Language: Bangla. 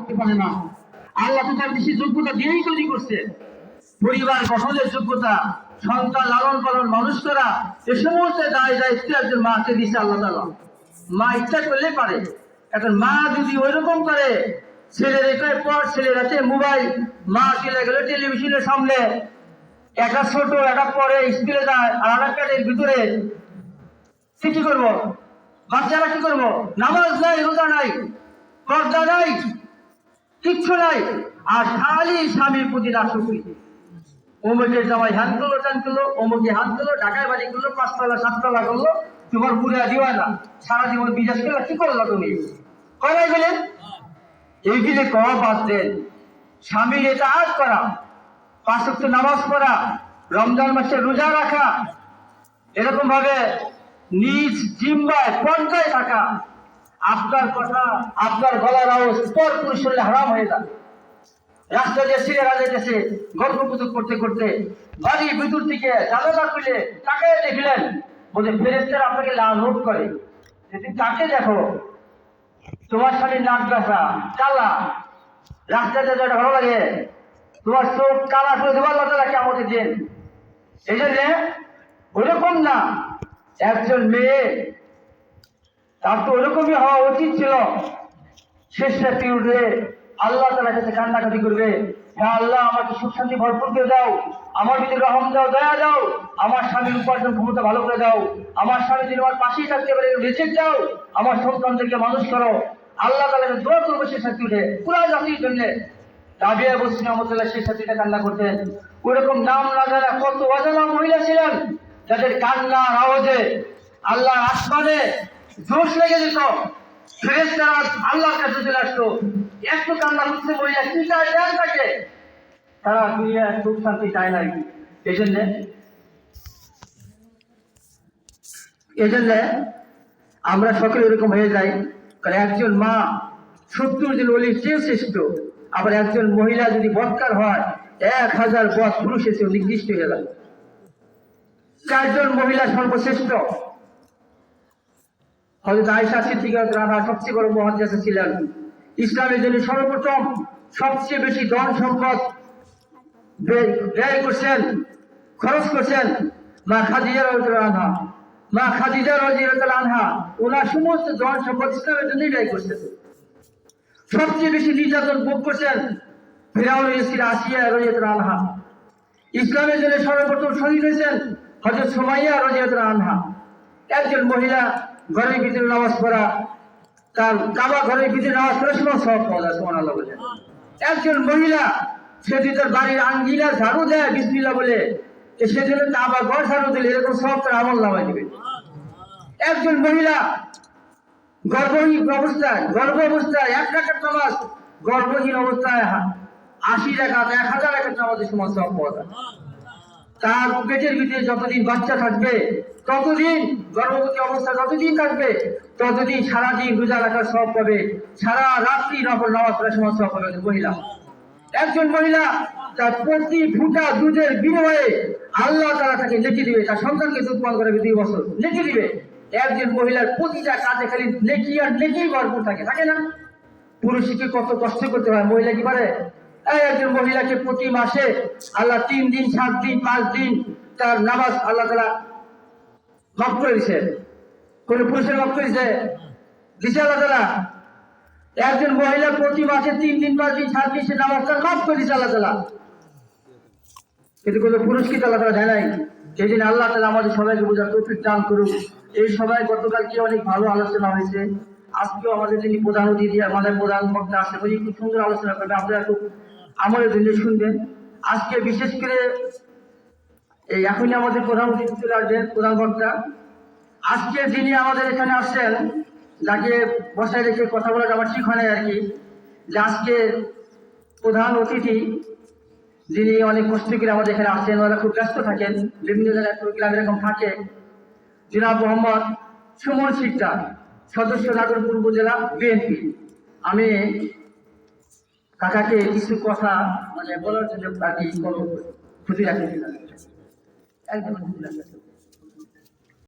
করতে পারে না। আল্লাহ তো তার বেশি যোগ্যতা দিয়েই তৈরি করছে। পরিবার গঠনের যোগ্যতা, সন্তান লালন পালন, মানুষ করা, এ সমস্ত দায় দায়িত্ব একজন মাকে দিচ্ছে আল্লাহ তাআলা। মা ইচ্ছা করলে পারে। এখন মা যদি ওই রকম করে, ছেলের এটার পর ছেলের হাতে মোবাইল, মা চলে গেল টেলিভিশনের সামনে, একা ছোট একা পরে স্কুলে যায়, আর একটা এর ভিতরে সে কি করবো? বাচ্চারা কি করবো? নামাজ নাই, রোজা নাই, পর্দা নাই, কিচ্ছু নাই, আর খালি স্বামীর প্রতি আসক্তি। অমুকের জামাই হাত করলো, টান করলো, অমুকে হাত করলো, ঢাকায় বাড়ি করলো, 5 তলা 7 তলা করলো, তোমার পুরা দিওয়া না, সারা জীবন বিদেশ করলো, কি করলো তুমি? করাই গেলেন এইগুলি কম বাদ দেন। স্বামীর ইতাআত করা, 5 ওয়াক্ত নামাজ পড়া, রমজান মাসে রোজা রাখা, এরকম ভাবে নিজ জিম্মায় পর্দায় থাকা। আপনার কথা, আপনার গলার আওয়াজ পর পুরুষের হারাম হয়ে যায়। রাস্তা দিয়ে ছেলেরা যেতেছে গল্পগুজব করতে করতে, বাড়ির ভিতর থেকে জানালা খুলে তাকায় দেখলেন, বলে ফেরেশতারা আপনাকে লানত করে, যদি তাকে দেখো তোমার স্বামীর নাক বেসা কালা, রাস্তাতে যেটা ভালো লাগে, তোমার চোখ কালা করে দেওয়ার লতা কেমন দিন। এই জন্য ওরকম না, একজন মেয়ে তার তো ওরকমই হওয়া উচিত ছিল। শেষ রাত্রি উঠে আল্লাহ তাআলার কাছে কান্নাকাটি করবে, হ্যাঁ আল্লাহ আমাকে সুখ শান্তি ভরপুর করে দাও, আমার ভিতরে রহম দাও, দয়া দাও, আমার স্বামীর উপার্জন ক্ষমতা ভালো করে দাও, আমার স্বামী যদি আমার পাশেই থাকতে পারে রিজিক দাও, আমার সন্তানদেরকে মানুষ করো। আল্লাহ তাআলাকে দোয়া করবো শেষ রাত্রি উঠে পুরা জাতির জন্য। রাবিয়া বসরিন রাহমাতুল্লাহ শেষ রাত্রিটা কান্না করতেন। ওইরকম নাম না জানা কত অজানা মহিলা ছিলেন, যাদের কান্নার আওয়াজে আল্লাহর আসমানে জোশ লেগে যেত, ফেরেশতারা আল্লাহর কাছে চলে আসতো। একটু কান্না করতে মহিলা কি চায় দেন তাকে, তারা দুনিয়া সুখ শান্তি চায় নাই। এই জন্য আমরা সকলে এরকম হয়ে যাই। কারণ একজন মা 70 জন ওলির চেয়ে শ্রেষ্ঠ, আবার একজন মহিলা যদি বৎকার হয় 1000 বৎ পুরুষের চেয়ে নির্দিষ্ট হয়ে যায়। 4 জন মহিলা সর্বশ্রেষ্ঠ। হযরত আয়েশা সিদ্দিকা রাদিয়াল্লাহু আনহা সবচেয়ে বড় মুহাদ্দিসা ছিলেন। ইসলামের জন্য সর্বপ্রথম সবচেয়ে বেশি ধন সম্পদ ব্যয় করছেন, খরচ করছেন মা খাদিজা রাদিয়াল্লাহু আনহা। মা খাদিজা রাদিয়াল্লাহু আনহা ওনার সমস্ত ধন সম্পদ ইসলামের জন্য ব্যয় করছেন। সবচেয়ে বেশি নির্যাতন ভোগ করছেন ফিরআউনের স্ত্রী আসিয়া রাদিয়াল্লাহু আনহা। ইসলামের জন্য সর্বপ্রথম শহীদ হয়েছেন হযরত সুমাইয়া রাদিয়াল্লাহু আনহা। একজন মহিলা ঘরের ভিতরে নামাজ পড়া, তার কাবা ঘরের ভিতরে নামাজ পড়ার সময় সব পাওয়া যায়, সুবহানাল্লাহ বলে। একজন মহিলা সে যদি তার বাড়ির আঙ্গিনা ঝাড়ু দেয় বিসমিল্লাহ বলে, সে যদি কাবা ঘর ঝাড়ু দিলে এরকম সব তার আমল নামায় দিবে। একজন মহিলা গর্ভহীন অবস্থায় 1 রাকাত নামাজ, গর্ভহীন অবস্থায় 80 রাকাত 1000 রাকাত নামাজের সমান সব পাওয়া যায়। তার পেটের ভিতরে যতদিন বাচ্চা থাকবে, ততদিন গর্ভবতী অবস্থা যতদিন থাকবে, ততদিন সারাদিন রোজা রাখার সব পাবে, সারা রাত্রি নফল নামাজ পড়ার সময় সব পাবে মহিলা। একজন মহিলা তার প্রতি ফুটা দুধের বিনিময়ে আল্লাহ তাআলা তাকে নেকি দিবে, তার সন্তানকে দুধ পান করাবে 2 বছর নেকি দিবে। একজন মহিলার প্রতিটা কাজে খালি নেকি আর নেকি ভরপুর থাকে, থাকে না? পুরুষকে কত কষ্ট করতে হয়, মহিলা কি পারে? একজন মহিলাকে প্রতি মাসে আল্লাহ 3 দিন 7 দিন 5 দিন তার নামাজ আল্লাহ তাআলা মাফ করে দিছে। কোন পুরুষের মাফ করে দিছে আল্লাহ তাআলা? একজন মহিলা প্রতি মাসে 3 দিন 5 দিন 7 দিন সে নামাজ তার মাফ করে দিছে আল্লাহ তাআলা, কিন্তু কোন পুরুষকে আল্লাহ তাআলা দেয় নাই। সেই জন্য আল্লাহ তাআলা আমাদের সবাইকে বোঝার তৌফিক দান করুক। এই সবাই গতকালকে অনেক ভালো আলোচনা হয়েছে, আজকেও আমাদের যিনি প্রধান অতিথি আমাদের প্রধান বক্তা আসছে, উনি খুব সুন্দর আলোচনা করবে, আপনারা খুব আমলের জন্য শুনবেন। আজকে বিশেষ করে এই এখনই আমাদের প্রধান অতিথি চলে আসবেন, প্রধান বক্তা। আজকে যিনি আমাদের এখানে আসছেন, যাকে বসায় রেখে কথা বলাটা আমার ঠিক হয় না আর কি, যে আজকে প্রধান অতিথি যিনি অনেক কষ্ট করে আমাদের এখানে আসছেন, ওরা খুব ব্যস্ত থাকেন, বিভিন্ন জায়গায় প্রোগ্রাম এরকম থাকে। জনাব মোহাম্মদ সুমন শিকদার, সদস্য নাগরপুর উপজেলা বিএনপি। আমি কাকাকে কিছু কথা বলার জন্য আর কি ক্ষুদি রাখেছিলাম। একদম